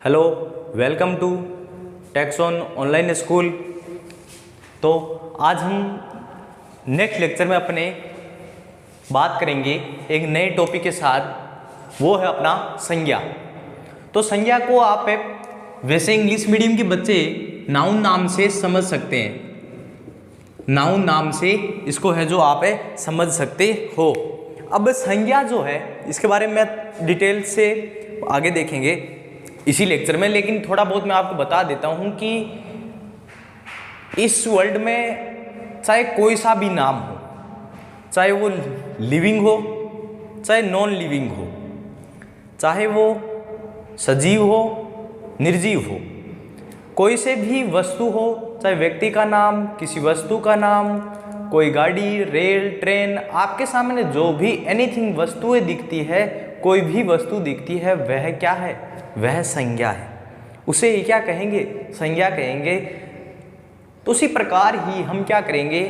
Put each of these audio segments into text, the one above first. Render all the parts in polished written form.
Hello, welcome to Texon online school. तो आज हम नेक्स्ट लेक्चर में अपने बात करेंगे एक नए टॉपिक के साथ, वो है अपना संज्ञा। तो संज्ञा को आप वैसे इंग्लिश मीडियम के बच्चे नाउन नाम से समझ सकते हैं, नाउन नाम से इसको है जो आप समझ सकते हो। अब संज्ञा जो है इसके बारे में डिटेल से आगे देखेंगे इसी लेक्चर में, लेकिन थोड़ा बहुत मैं आपको बता देता हूं कि इस वर्ल्ड में चाहे कोई सा भी नाम हो, चाहे वो लिविंग हो चाहे नॉन लिविंग हो, चाहे वो सजीव हो निर्जीव हो, कोई से भी वस्तु हो, चाहे व्यक्ति का नाम, किसी वस्तु का नाम, कोई गाड़ी, रेल, ट्रेन, आपके सामने जो भी एनीथिंग वस्तुएं दिखती है, कोई भी वस्तु दिखती है, वह क्या है? वह संज्ञा है। उसे क्या कहेंगे? संज्ञा कहेंगे। तो उसी प्रकार ही हम क्या करेंगे,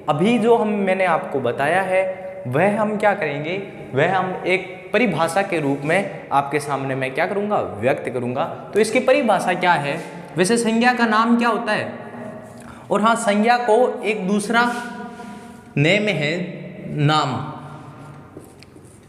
अभी जो मैंने आपको बताया है वह हम क्या करेंगे, वह हम एक परिभाषा के रूप में आपके सामने मैं क्या करूँगा, व्यक्त करूँगा। तो इसकी परिभाषा क्या है? वैसे संज्ञा का नाम क्या होता है? और हाँ, संज्ञा को एक दूसरा नेम है नाम।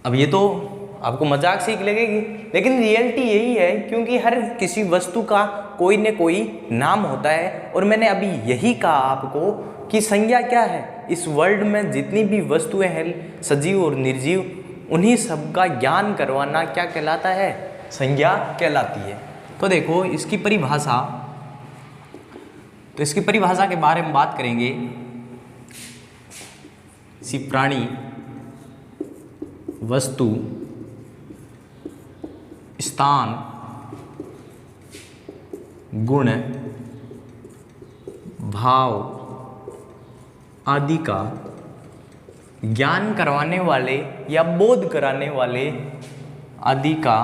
अब ये तो आपको मजाक सी लगेगी, लेकिन रियलिटी यही है, क्योंकि हर किसी वस्तु का कोई न कोई नाम होता है। और मैंने अभी यही कहा आपको कि संज्ञा क्या है, इस वर्ल्ड में जितनी भी वस्तुएं हैं सजीव और निर्जीव, उन्हीं सब का ज्ञान करवाना क्या कहलाता है? संज्ञा कहलाती है। तो देखो इसकी परिभाषा, तो इसकी परिभाषा के बारे में बात करेंगे। किसी प्राणी, वस्तु, स्थान, गुण, भाव आदि का ज्ञान करवाने वाले या बोध कराने वाले आदि का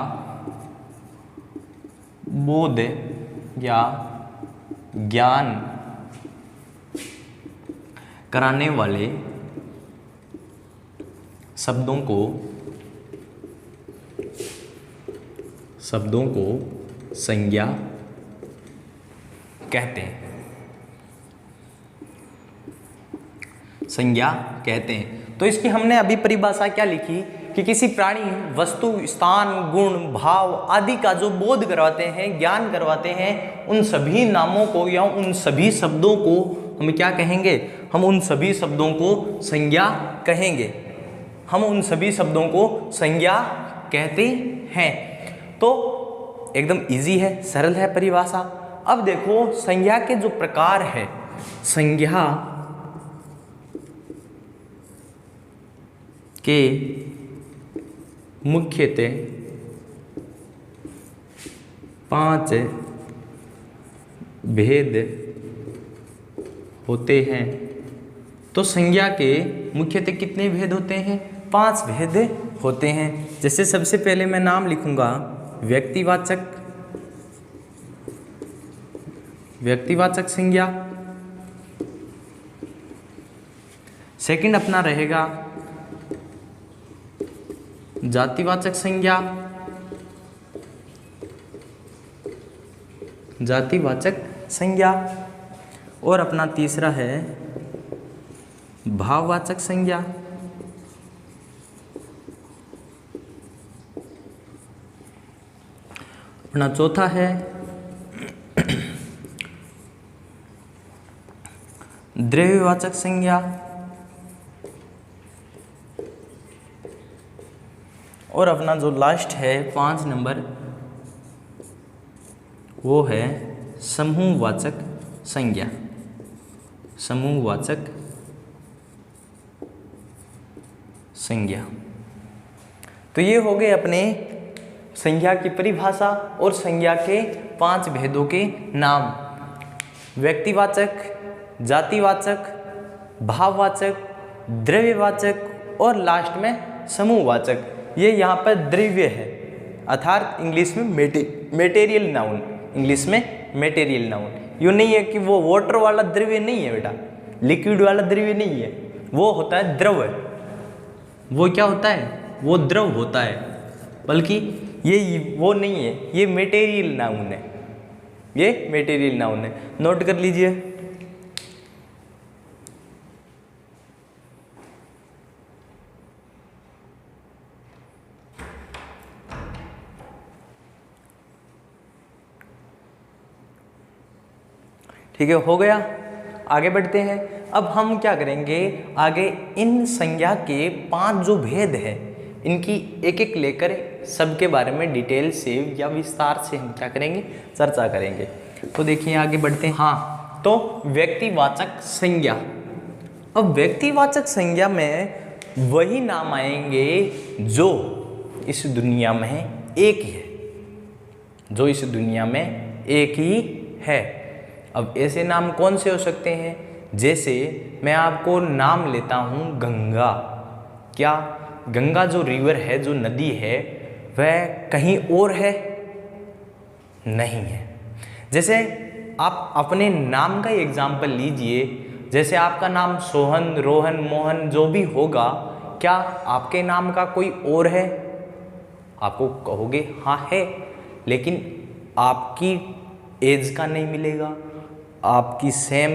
बोध या ज्ञान कराने वाले शब्दों को संज्ञा कहते हैं। संज्ञा कहते हैं। तो इसकी हमने अभी परिभाषा क्या लिखी कि किसी प्राणी, वस्तु, स्थान, गुण, भाव आदि का जो बोध करवाते हैं, ज्ञान करवाते हैं, उन सभी नामों को या उन सभी शब्दों को हम क्या कहेंगे? हम उन सभी शब्दों को संज्ञा कहेंगे। हम उन सभी शब्दों को संज्ञा कहते हैं। तो एकदम इजी है, सरल है परिभाषा। अब देखो संज्ञा के जो प्रकार है, संज्ञा के मुख्यतः 5 भेद होते हैं। तो संज्ञा के मुख्यतः कितने भेद होते हैं? 5 भेद होते हैं। जैसे सबसे पहले मैं नाम लिखूंगा व्यक्तिवाचक संज्ञा। सेकंड अपना रहेगा जातिवाचक संज्ञा, और अपना तीसरा है भाववाचक संज्ञा। अपना चौथा है द्रव्यवाचक संज्ञा, और अपना जो लास्ट है 5 नंबर, वो है समूहवाचक संज्ञा। समूहवाचक संज्ञा। तो ये हो गए अपने संज्ञा की परिभाषा और संज्ञा के 5 भेदों के नाम: व्यक्तिवाचक, जातिवाचक, भाववाचक, द्रव्यवाचक और लास्ट में समूहवाचक। ये यहाँ पर द्रव्य है, अर्थात इंग्लिश में मेटेरियल नाउन, इंग्लिश में मेटेरियल नाउन। यूँ नहीं है कि वो वाटर वाला द्रव्य नहीं है बेटा, लिक्विड वाला द्रव्य नहीं है, वो होता है द्रव। वो क्या होता है? वो द्रव होता है। बल्कि ये वो नहीं है, ये मटेरियल नाउन है, ये मटेरियल नाउन है, नोट कर लीजिए। ठीक है, हो गया। आगे बढ़ते हैं। अब हम क्या करेंगे, आगे इन संज्ञा के 5 जो भेद है इनकी एक एक लेकर सबके बारे में डिटेल से या विस्तार से हम क्या करेंगे, चर्चा करेंगे। तो देखिए आगे बढ़ते हैं। हाँ, तो व्यक्तिवाचक संज्ञा। अब व्यक्तिवाचक संज्ञा में वही नाम आएंगे जो इस दुनिया में एक ही है, जो इस दुनिया में एक ही है। अब ऐसे नाम कौन से हो सकते हैं, जैसे मैं आपको नाम लेता हूँ गंगा। क्या गंगा जो रिवर है, जो नदी है, वह कहीं और है? नहीं है। जैसे आप अपने नाम का ही एग्जाम्पल लीजिए, जैसे आपका नाम सोहन, रोहन, मोहन जो भी होगा, क्या आपके नाम का कोई और है? आपको कहोगे हाँ है, लेकिन आपकी एज का नहीं मिलेगा, आपकी सेम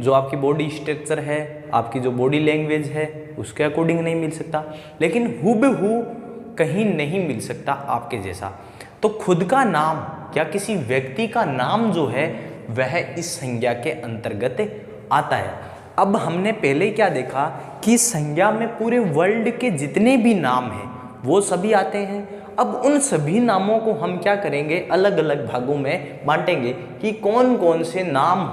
जो आपकी बॉडी स्ट्रक्चर है, आपकी जो बॉडी लैंग्वेज है उसके अकॉर्डिंग नहीं मिल सकता, लेकिन हुबहू कहीं नहीं मिल सकता आपके जैसा। तो खुद का नाम या किसी व्यक्ति का नाम जो है वह इस संज्ञा के अंतर्गत आता है। अब हमने पहले क्या देखा कि संज्ञा में पूरे वर्ल्ड के जितने भी नाम हैं वो सभी आते हैं। अब उन सभी नामों को हम क्या करेंगे, अलग अलग भागों में बांटेंगे कि कौन कौन से नाम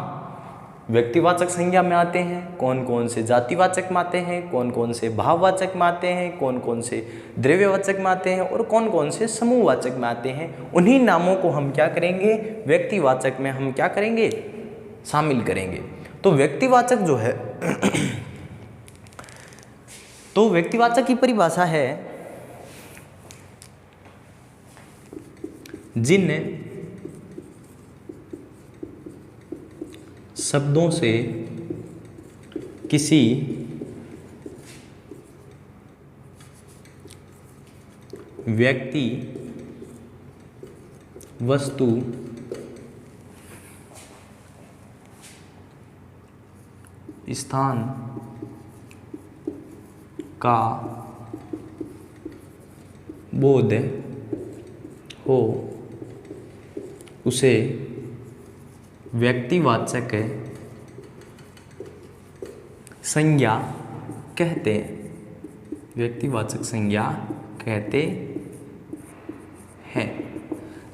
व्यक्तिवाचक संज्ञा में आते हैं, कौन कौन से जातिवाचक में आते हैं, कौन कौन से भाववाचक में आते हैं, कौन कौन से द्रव्यवाचक में आते हैं और कौन कौन से समूहवाचक में आते हैं। उन्हीं नामों को हम क्या करेंगे, व्यक्तिवाचक में हम क्या करेंगे, शामिल करेंगे। तो व्यक्तिवाचक जो है तो व्यक्तिवाचक की परिभाषा है जिन शब्दों से किसी व्यक्ति, वस्तु, स्थान का बोध हो उसे व्यक्तिवाचक संज्ञा कहते हैं, व्यक्तिवाचक संज्ञा कहते हैं।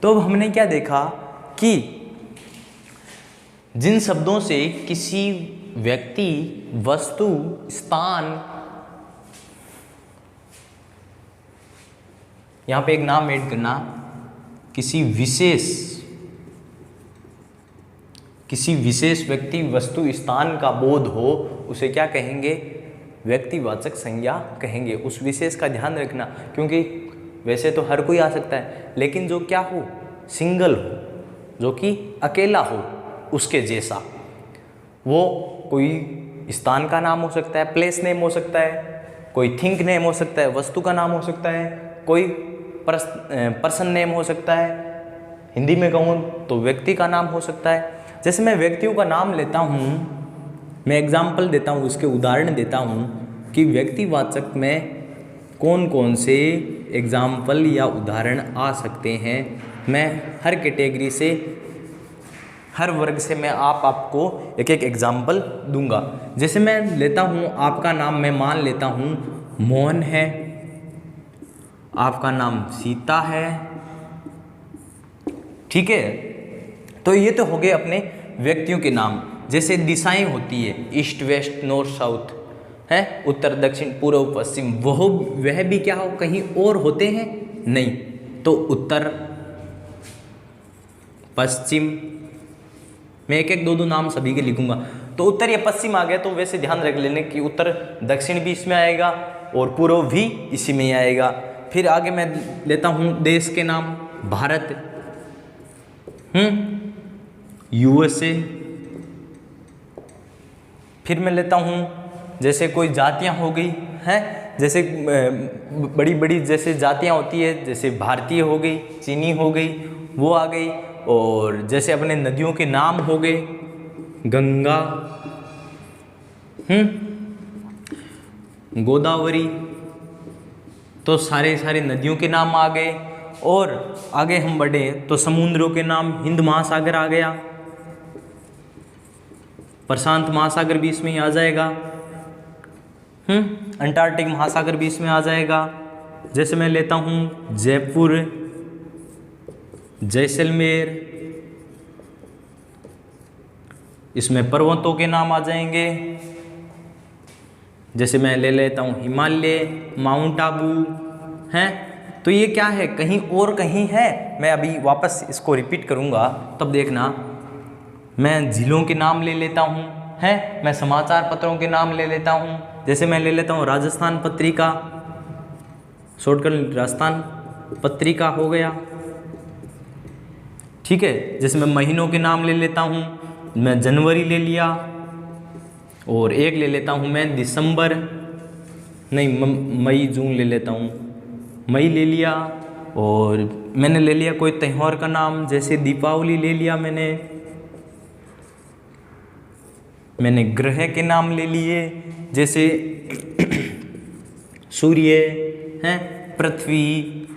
तो अब हमने क्या देखा कि जिन शब्दों से किसी व्यक्ति, वस्तु, स्थान, यहां पे एक नाम ऐड करना, किसी विशेष व्यक्ति, वस्तु, स्थान का बोध हो उसे क्या कहेंगे, व्यक्तिवाचक संज्ञा कहेंगे। उस विशेष का ध्यान रखना, क्योंकि वैसे तो हर कोई आ सकता है, लेकिन जो क्या हो, सिंगल हो, जो कि अकेला हो उसके जैसा। वो कोई स्थान का नाम हो सकता है, प्लेस नेम हो सकता है, कोई थिंग नेम हो सकता है, वस्तु का नाम हो सकता है, कोई पर्सन नेम हो सकता है, हिंदी में कहूँ तो व्यक्ति का नाम हो सकता है। जैसे मैं व्यक्तियों का नाम लेता हूँ, मैं एग्जाम्पल देता हूँ, उसके उदाहरण देता हूँ कि व्यक्तिवाचक में कौन कौन से एग्जाम्पल या उदाहरण आ सकते हैं। मैं हर कैटेगरी से, हर वर्ग से मैं आपको एक एक एग्जाम्पल दूंगा। जैसे मैं लेता हूँ आपका नाम, मैं मान लेता हूँ मोहन है, आपका नाम सीता है, ठीक है। तो ये तो हो गए अपने व्यक्तियों के नाम। जैसे दिशाएं होती है, ईस्ट, वेस्ट, नॉर्थ, साउथ, है उत्तर, दक्षिण, पूर्व, पश्चिम, वह भी क्या हो, कहीं और होते हैं? नहीं। तो उत्तर, पश्चिम, मैं एक एक दो दो नाम सभी के लिखूंगा। तो उत्तर या पश्चिम आ गया, तो वैसे ध्यान रख लेने कि उत्तर, दक्षिण भी इसमें आएगा और पूर्व भी इसी में ही आएगा। फिर आगे मैं लेता हूँ देश के नाम, भारत, यूएसए। फिर मैं लेता हूँ जैसे कोई जातियाँ हो गई हैं, जैसे बड़ी बड़ी जैसे जातियाँ होती है, जैसे भारतीय हो गई, चीनी हो गई, वो आ गई। और जैसे अपने नदियों के नाम हो गए, गंगा, गोदावरी, तो सारे सारे नदियों के नाम आ गए। और आगे हम बढ़े तो समुद्रों के नाम, हिंद महासागर आ गया, प्रशांत महासागर भी इसमें ही आ जाएगा, अंटार्कटिक महासागर भी इसमें आ जाएगा। जैसे मैं लेता हूँ जयपुर, जैसलमेर, इसमें पर्वतों के नाम आ जाएंगे। जैसे मैं ले लेता हूँ हिमालय, माउंट आबू, हैं। तो ये क्या है, कहीं और कहीं है। मैं अभी वापस इसको रिपीट करूँगा तब देखना। मैं झीलों के नाम ले लेता हूँ, हैं। मैं समाचार पत्रों के नाम ले लेता हूँ। जैसे मैं ले लेता हूँ राजस्थान पत्रिका, शॉर्टकट राजस्थान पत्रिका हो गया, ठीक है। जैसे मैं महीनों के नाम ले लेता हूँ, मैं जनवरी ले लिया, और एक ले लेता हूँ मैं दिसंबर, नहीं मई जून ले लेता हूँ, मई ले लिया। और मैंने ले लिया कोई त्यौहार का नाम, जैसे दीपावली ले लिया मैंने ग्रह के नाम ले लिए, जैसे सूर्य हैं, पृथ्वी,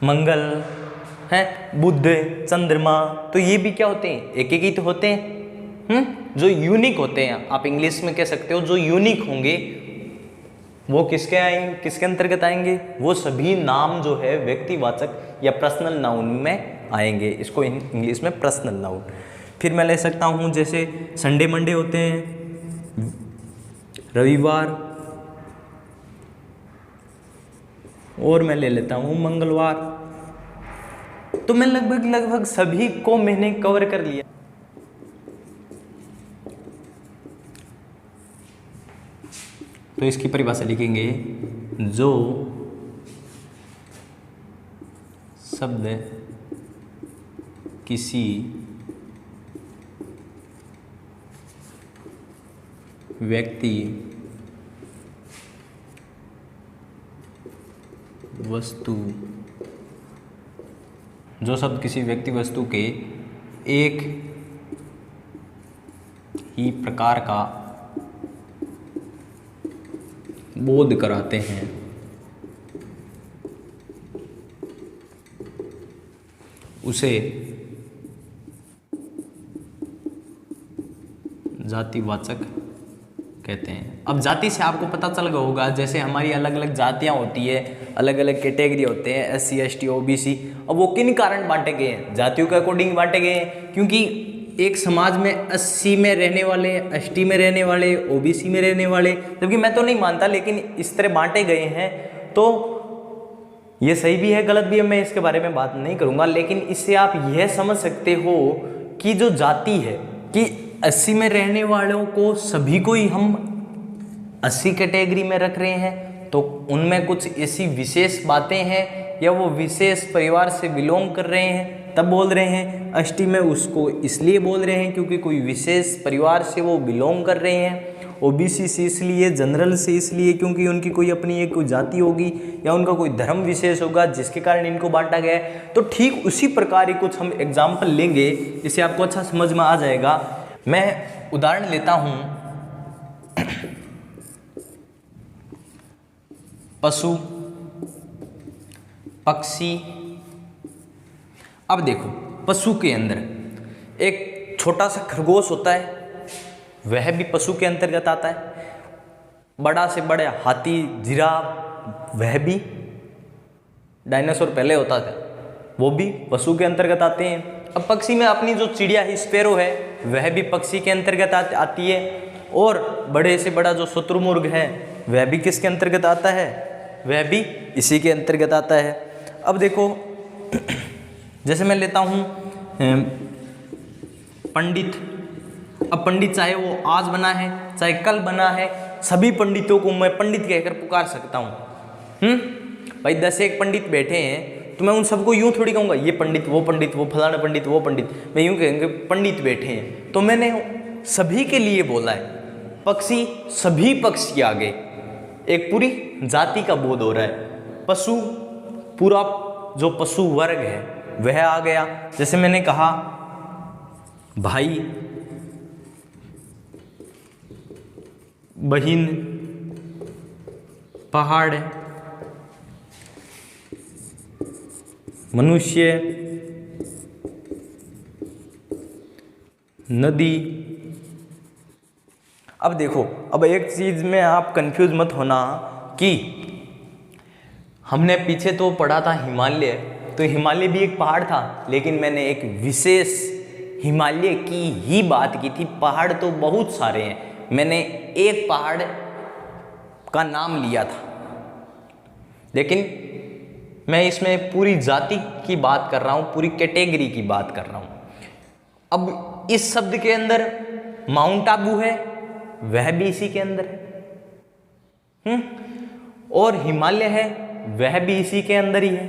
मंगल है, बुध, चंद्रमा। तो ये भी क्या होते हैं, एक एक ही तो होते हैं, जो यूनिक होते हैं। आप इंग्लिश में कह सकते हो जो यूनिक होंगे वो किसके आएंगे, किसके अंतर्गत आएंगे, वो सभी नाम जो है व्यक्तिवाचक या पर्सनल नाउन में आएंगे। इसको इंग्लिश में पर्सनल नाउन। फिर मैं ले सकता हूँ जैसे संडे मंडे होते हैं, रविवार, और मैं ले लेता हूँ मंगलवार। तो मैं लगभग सभी को मैंने कवर कर लिया। तो इसकी परिभाषा लिखेंगे, जो शब्द किसी व्यक्ति, वस्तु, जो शब्द किसी व्यक्ति वस्तु के एक ही प्रकार का बोध कराते हैं, उसे जातिवाचक कहते हैं। अब जाति से आपको पता चल गया होगा, जैसे हमारी अलग अलग जातियाँ होती है, अलग अलग कैटेगरी होते हैं, SC ST OBC। अब वो किन कारण बांटे गए हैं, जातियों के अकॉर्डिंग बांटे गए हैं, क्योंकि एक समाज में 80 में रहने वाले, ST में रहने वाले, OBC में रहने वाले, जबकि मैं तो नहीं मानता, लेकिन इस तरह बांटे गए हैं। तो ये सही भी है गलत भी है, मैं इसके बारे में बात नहीं करूँगा, लेकिन इससे आप यह समझ सकते हो कि जो जाति है कि 80 में रहने वालों को सभी को ही हम 80 कैटेगरी में रख रहे हैं, तो उनमें कुछ ऐसी विशेष बातें हैं या वो विशेष परिवार से बिलोंग कर रहे हैं तब बोल रहे हैं। ST में उसको इसलिए बोल रहे हैं क्योंकि कोई विशेष परिवार से वो बिलोंग कर रहे हैं। OBC से इसलिए, जनरल से इसलिए क्योंकि उनकी कोई अपनी एक कोई जाति होगी या उनका कोई धर्म विशेष होगा जिसके कारण इनको बांटा गया है। तो ठीक उसी प्रकार ही कुछ हम एग्जाम्पल लेंगे, इससे आपको अच्छा समझ में आ जाएगा। मैं उदाहरण लेता हूँ, पशु, पक्षी। अब देखो, पशु के अंदर एक छोटा सा खरगोश होता है, वह भी पशु के अंतर्गत आता है। बड़ा से बड़ा हाथी, जिराफ, वह भी, डायनासोर पहले होता था, वो भी पशु के अंतर्गत आते हैं। अब पक्षी में अपनी जो चिड़िया है, स्पैरो है, वह भी पक्षी के अंतर्गत आती है। और बड़े से बड़ा जो शुतुरमुर्ग है वह भी किसके अंतर्गत आता है, वह भी इसी के अंतर्गत आता है। अब देखो, जैसे मैं लेता हूँ पंडित। अब पंडित चाहे वो आज बना है चाहे कल बना है, सभी पंडितों को मैं पंडित कहकर पुकार सकता हूँ। भाई 10 एक पंडित बैठे हैं तो मैं उन सबको यूँ थोड़ी कहूँगा ये पंडित, वो फलाना पंडित, वो पंडित। मैं यूँ कहेंगे पंडित बैठे हैं, तो मैंने सभी के लिए बोला है। पक्षी, सभी पक्षी आ गए, एक पूरी जाति का बोध हो रहा है। पशु, पूरा जो पशु वर्ग है वह आ गया। जैसे मैंने कहा भाई, बहिन, पहाड़, मनुष्य, नदी। अब देखो, अब एक चीज में आप कंफ्यूज मत होना कि हमने पीछे तो पढ़ा था हिमालय, तो हिमालय भी एक पहाड़ था, लेकिन मैंने एक विशेष हिमालय की ही बात की थी। पहाड़ तो बहुत सारे हैं, मैंने एक पहाड़ का नाम लिया था, लेकिन मैं इसमें पूरी जाति की बात कर रहा हूँ, पूरी कैटेगरी की बात कर रहा हूँ। अब इस शब्द के अंदर माउंट आबू है, वह भी इसी के अंदर है, और हिमालय है, वह भी इसी के अंदर ही है।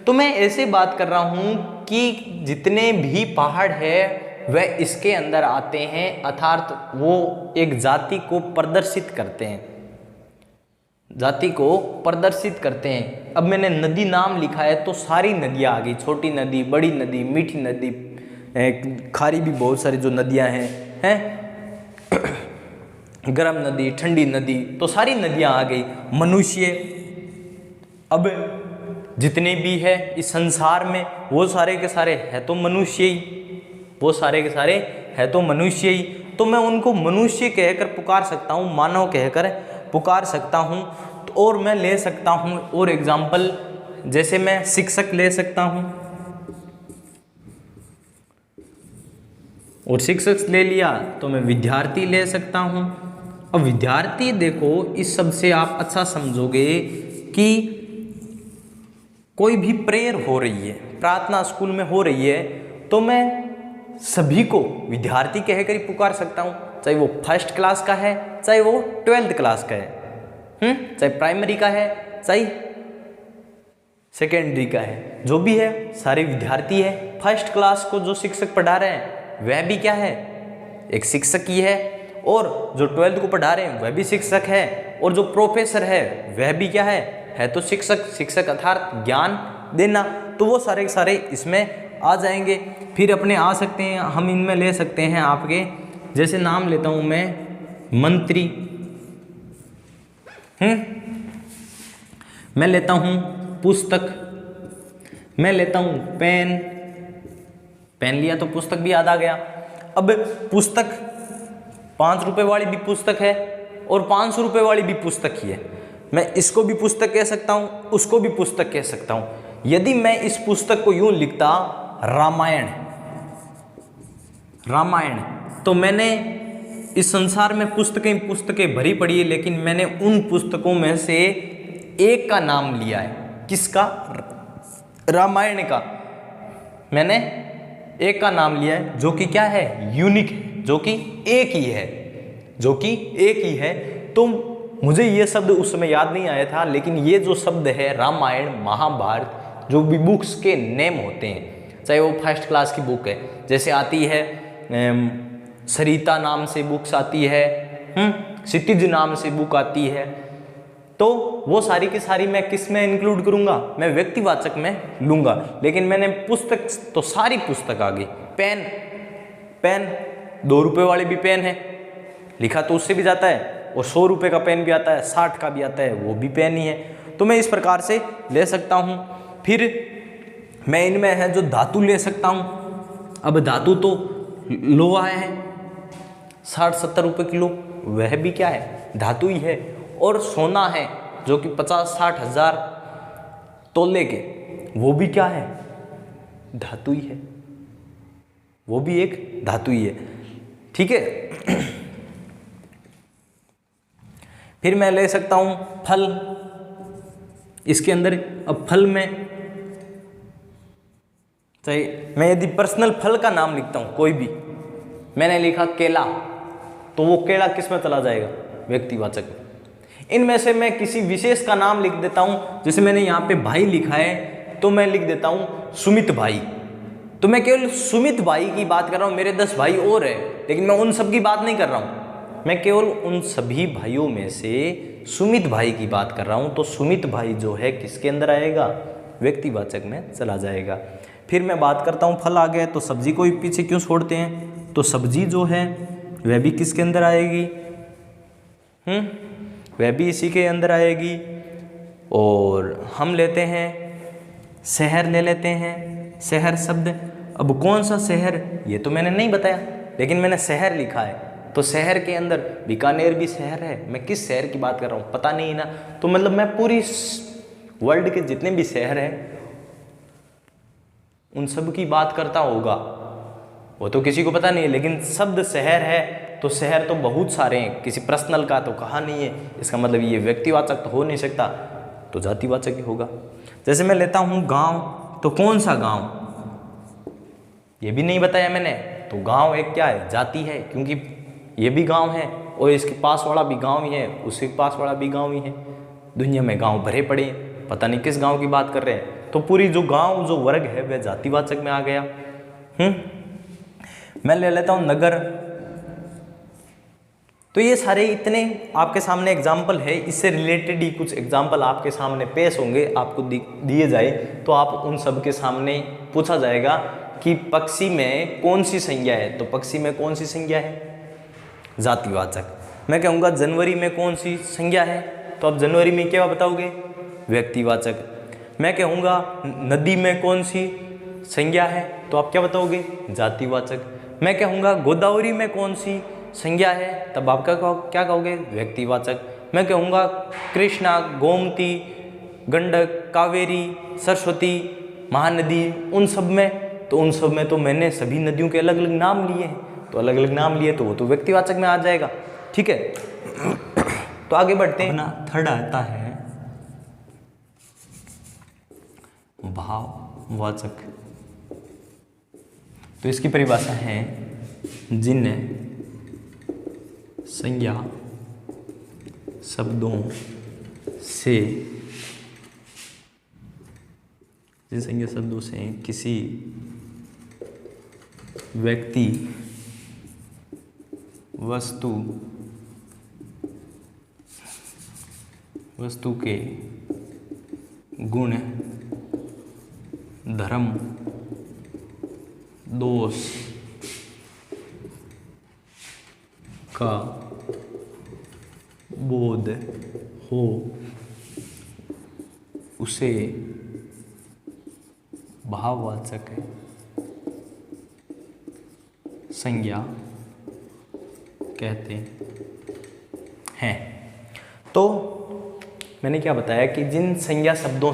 तो मैं ऐसे बात कर रहा हूं कि जितने भी पहाड़ है वह इसके अंदर आते हैं, अर्थात वो एक जाति को प्रदर्शित करते हैं, जाति को प्रदर्शित करते हैं। अब मैंने नदी नाम लिखा है तो सारी नदियां आ गई, छोटी नदी, बड़ी नदी, मीठी नदी, खारी भी बहुत सारी जो नदियां हैं गर्म नदी, ठंडी नदी, तो सारी नदियां आ गई। मनुष्य, अब जितने भी है इस संसार में वो सारे के सारे है तो मनुष्य ही, वो सारे के सारे है तो मनुष्य ही, तो मैं उनको मनुष्य कहकर पुकार सकता हूँ, मानव कहकर पुकार सकता हूँ। तो और मैं ले सकता हूँ और एग्जाम्पल, जैसे मैं शिक्षक ले सकता हूँ, और शिक्षक ले लिया तो मैं विद्यार्थी ले सकता हूँ। अब विद्यार्थी देखो, इस शब्द से आप अच्छा समझोगे कि कोई भी प्रेयर हो रही है, प्रार्थना स्कूल में हो रही है, तो मैं सभी को विद्यार्थी कहकर ही पुकार सकता हूँ, चाहे वो फर्स्ट क्लास का है, चाहे वो 12th क्लास का है, चाहे प्राइमरी का है, चाहे सेकेंडरी का है, जो भी है सारे विद्यार्थी है। फर्स्ट क्लास को जो शिक्षक पढ़ा रहे हैं वह भी क्या है, एक शिक्षक ही है, और जो 12th को पढ़ा रहे हैं वह भी शिक्षक है, और जो प्रोफेसर है वह भी क्या है तो शिक्षक। शिक्षक अर्थात ज्ञान देना, तो वो सारे के सारे इसमें आ जाएंगे। फिर अपने आ सकते हैं, हम इनमें ले सकते हैं आपके, जैसे नाम लेता हूं मैं मंत्री, मैं लेता हूं पुस्तक, मैं लेता हूं पेन, पेन लिया तो पुस्तक भी याद आ गया। अब पुस्तक 5 रुपए वाली भी पुस्तक है और 500 रुपए वाली भी पुस्तक ही है, मैं इसको भी पुस्तक कह सकता हूं, उसको भी पुस्तक कह सकता हूं। यदि मैं इस पुस्तक को यूं लिखता रामायण, रामायण, तो मैंने इस संसार में पुस्तकें पुस्तकें भरी पड़ी है, लेकिन मैंने उन पुस्तकों में से एक का नाम लिया है। किसका? रामायण का मैंने एक का नाम लिया है, जो कि क्या है, यूनिक है, जो कि एक ही है, जो कि एक ही है। तो मुझे ये शब्द उस समय याद नहीं आया था, लेकिन ये जो शब्द है रामायण, महाभारत, जो भी बुक्स के नेम होते हैं, चाहे वो फर्स्ट क्लास की बुक है, जैसे आती है सरिता नाम से बुक्स आती है, क्षितिज नाम से बुक आती है, तो वो सारी की सारी मैं किस में इंक्लूड करूंगा, मैं व्यक्तिवाचक में लूंगा। लेकिन मैंने पुस्तक, तो सारी पुस्तक आ गई। पेन, पेन 2 रुपए वाली भी पेन है, लिखा तो उससे भी जाता है, और 100 रुपए का पेन भी आता है, 60 का भी आता है, वो भी पेन ही है। तो मैं इस प्रकार से ले सकता हूँ। फिर मैं इनमें है जो धातु ले सकता हूँ। अब धातु तो लोहा है 60-70 रुपए किलो, वह भी क्या है, धातु ही है। और सोना है जो कि 50-60 हजार तोले के, वो भी क्या है, धातु ही है, वो भी एक धातु ही है। ठीक है। फिर मैं ले सकता हूं फल, इसके अंदर अब फल में चाहे मैं यदि पर्सनल फल का नाम लिखता हूं कोई भी, मैंने लिखा केला, तो वो केला किस में चला जाएगा, व्यक्तिवाचक में। इनमें से मैं किसी विशेष का नाम लिख देता हूं, जैसे मैंने यहाँ पे भाई लिखा है, तो मैं लिख देता हूं सुमित भाई, तो मैं केवल सुमित भाई की बात कर रहा हूं। मेरे 10 भाई और है, लेकिन मैं उन सब की बात नहीं कर रहा हूं, मैं केवल उन सभी भाइयों में से सुमित भाई की बात कर रहा हूँ। तो सुमित भाई जो है किसके अंदर आएगा, व्यक्तिवाचक में चला जाएगा। फिर मैं बात करता हूँ फल आ गया, तो सब्जी को ही पीछे क्यों छोड़ते हैं, तो सब्जी जो है वह भी किसके अंदर आएगी, वह भी इसी के अंदर आएगी। और हम लेते हैं शहर, ले लेते हैं शहर शब्द। अब कौन सा शहर, ये तो मैंने नहीं बताया, लेकिन मैंने शहर लिखा है। तो शहर के अंदर बीकानेर भी शहर है, मैं किस शहर की बात कर रहा हूँ पता नहीं ना। तो मतलब मैं पूरी वर्ल्ड के जितने भी शहर हैं उन सब की बात करता होगा, वो तो किसी को पता नहीं है। लेकिन शब्द शहर है, तो शहर तो बहुत सारे हैं, किसी पर्सनल का तो कहा नहीं है, इसका मतलब ये व्यक्तिवाचक तो हो नहीं सकता, तो जातिवाचक ही होगा। जैसे मैं लेता हूँ गांव, तो कौन सा गांव, ये भी नहीं बताया मैंने। तो गांव एक क्या है, जाति है, क्योंकि ये भी गांव है और इसके पास वाला भी गांव ही है, उसके पास वाला भी गांव ही है। दुनिया में गांव भरे पड़े हैं, पता नहीं किस गांव की बात कर रहे हैं। तो पूरी जो गांव जो वर्ग है वह जातिवाचक में आ गया। मैं ले लेता हूँ नगर। तो ये सारे इतने आपके सामने एग्जाम्पल है, इससे रिलेटेड ही कुछ एग्जाम्पल आपके सामने पेश होंगे, आपको दिए जाए तो आप उन सब के सामने पूछा जाएगा कि पक्षी में कौन सी संज्ञा है। तो पक्षी में कौन सी संज्ञा है, जातिवाचक। मैं कहूँगा जनवरी में कौन सी संज्ञा है, तो आप जनवरी में क्या बताओगे, व्यक्तिवाचक। मैं कहूँगा नदी में कौन सी संज्ञा है, तो आप क्या बताओगे, जातिवाचक। मैं कहूँगा गोदावरी में कौन सी संज्ञा है, तब आप क्या कहोगे, व्यक्तिवाचक। मैं कहूँगा कृष्णा, गोमती, गंडक, कावेरी, सरस्वती, महानदी, उन सब में, तो उन सब में तो मैंने सभी नदियों के अलग अलग नाम लिए हैं, तो अलग अलग नाम लिए तो वो तो व्यक्तिवाचक में आ जाएगा। ठीक है, तो आगे बढ़ते हैं। अपना थर्ड आता है भाववाचक। तो इसकी परिभाषा है जिन संज्ञा शब्दों से, जिन संज्ञा शब्दों से किसी व्यक्ति, वस्तु के गुण, धर्म, दोष का बोध हो, उसे भाववाचक संज्ञा कहते हैं। तो मैंने क्या बताया कि जिन संज्ञा शब्दों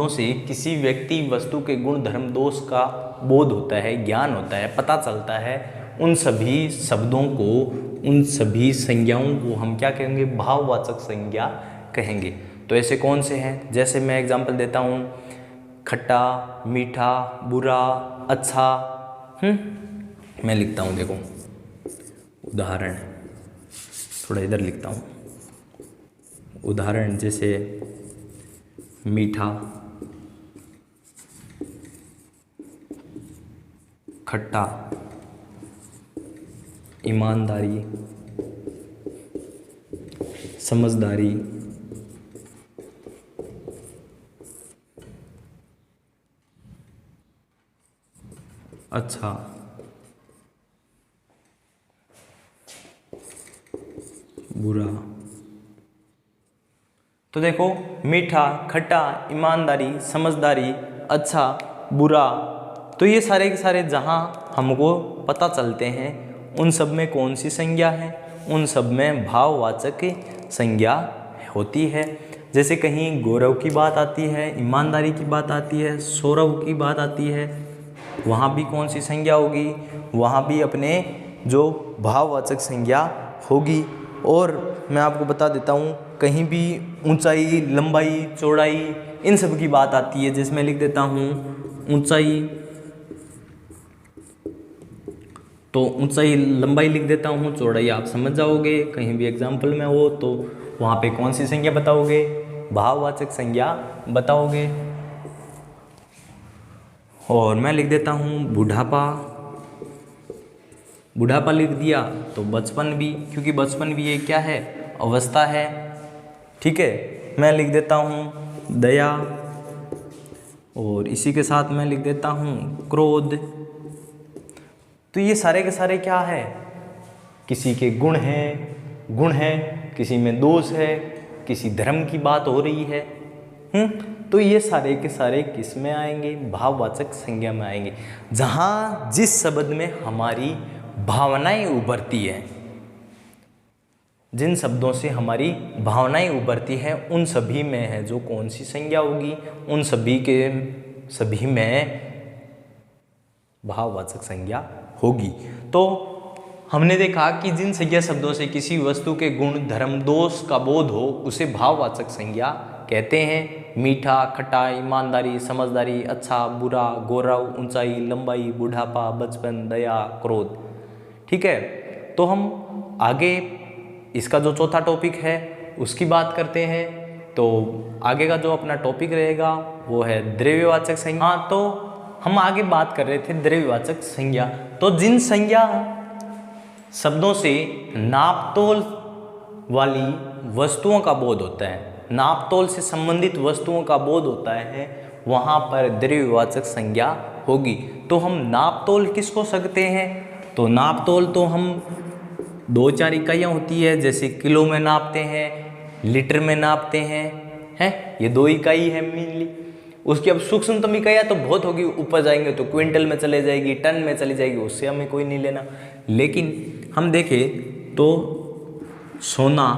से किसी व्यक्ति, वस्तु के गुण, धर्म, दोष का बोध होता है, ज्ञान होता है, पता चलता है, उन सभी शब्दों को, उन सभी संज्ञाओं को हम क्या कहेंगे, भाववाचक संज्ञा कहेंगे। तो ऐसे कौन से हैं, जैसे मैं एग्जांपल देता हूँ, खट्टा, मीठा, बुरा, अच्छा। मैं लिखता हूँ, देखो उदाहरण, थोड़ा इधर लिखता हूँ उदाहरण, जैसे मीठा, खट्टा, ईमानदारी, समझदारी, अच्छा, बुरा। तो देखो मीठा, खट्टा, ईमानदारी, समझदारी, अच्छा, बुरा, तो ये सारे के सारे जहाँ हमको पता चलते हैं, उन सब में कौन सी संज्ञा है, उन सब में भाववाचक संज्ञा होती है। जैसे कहीं गौरव की बात आती है, ईमानदारी की बात आती है, सौरभ की बात आती है, वहाँ भी कौन सी संज्ञा होगी, वहाँ भी अपने जो भाववाचक संज्ञा होगी। और मैं आपको बता देता हूँ, कहीं भी ऊंचाई, लंबाई, चौड़ाई, इन सब की बात आती है। जैसे मैं लिख देता हूँ ऊंचाई, तो ऊंचाई, लंबाई लिख देता हूँ, चौड़ाई आप समझ जाओगे, कहीं भी एग्जाम्पल में हो तो वहाँ पे कौन सी संज्ञा बताओगे, भाववाचक संज्ञा बताओगे। और मैं लिख देता हूँ बुढ़ापा, बुढ़ापा लिख दिया तो बचपन भी, क्योंकि बचपन भी ये क्या है, अवस्था है। ठीक है, मैं लिख देता हूँ दया, और इसी के साथ मैं लिख देता हूँ क्रोध। तो ये सारे के सारे क्या है, किसी के गुण हैं, किसी में दोष है, किसी धर्म की बात हो रही है। तो ये सारे के सारे किस में आएंगे, भाववाचक संज्ञा में आएंगे, जहाँ जिस शब्द में हमारी भावनाएं उभरती है, जिन शब्दों से हमारी भावनाएं उभरती हैं उन सभी में है जो कौन सी संज्ञा होगी, उन सभी में भाववाचक संज्ञा होगी। तो हमने देखा कि जिन संज्ञा शब्दों से किसी वस्तु के गुण, धर्म, दोष का बोध हो उसे भाववाचक संज्ञा कहते हैं। मीठा, खट्टा, ईमानदारी, समझदारी, अच्छा, बुरा, गौरव, ऊंचाई, लंबाई, बुढ़ापा, बचपन, दया, क्रोध। ठीक है, तो हम आगे इसका जो चौथा टॉपिक है उसकी बात करते हैं। तो आगे का जो अपना टॉपिक रहेगा वो है द्रव्यवाचक संज्ञा। हाँ, तो हम आगे बात कर रहे थे द्रव्यवाचक संज्ञा। तो जिन संज्ञा शब्दों से नापतोल वाली वस्तुओं का बोध होता है, नापतोल से संबंधित वस्तुओं का बोध होता है, वहाँ पर द्रव्यवाचक संज्ञा होगी। तो हम नापतोल किसको सकते हैं, तो नापतोल तो हम 2-4 इकाइयाँ होती है, जैसे किलो में नापते हैं, लीटर में नापते हैं, ये 2 इकाई है मेनली। उसकी अब सूक्ष्मतम इकाइयाँ तो बहुत होगी, ऊपर जाएंगे तो क्विंटल में चले जाएगी, टन में चली जाएगी, उससे हमें कोई नहीं लेना। लेकिन हम देखें तो सोना,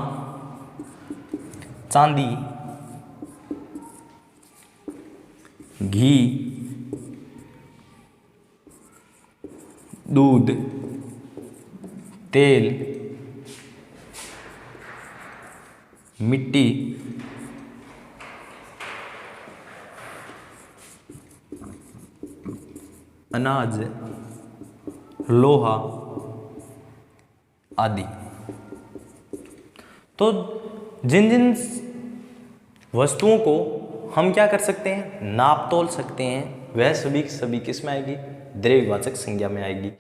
चांदी, घी, दूध, तेल, मिट्टी, अनाज, लोहा आदि। तो जिन जिन वस्तुओं को हम क्या कर सकते हैं, नाप तोल सकते हैं, वह सभी किस में आएगी, द्रव्यवाचक संज्ञा में आएगी।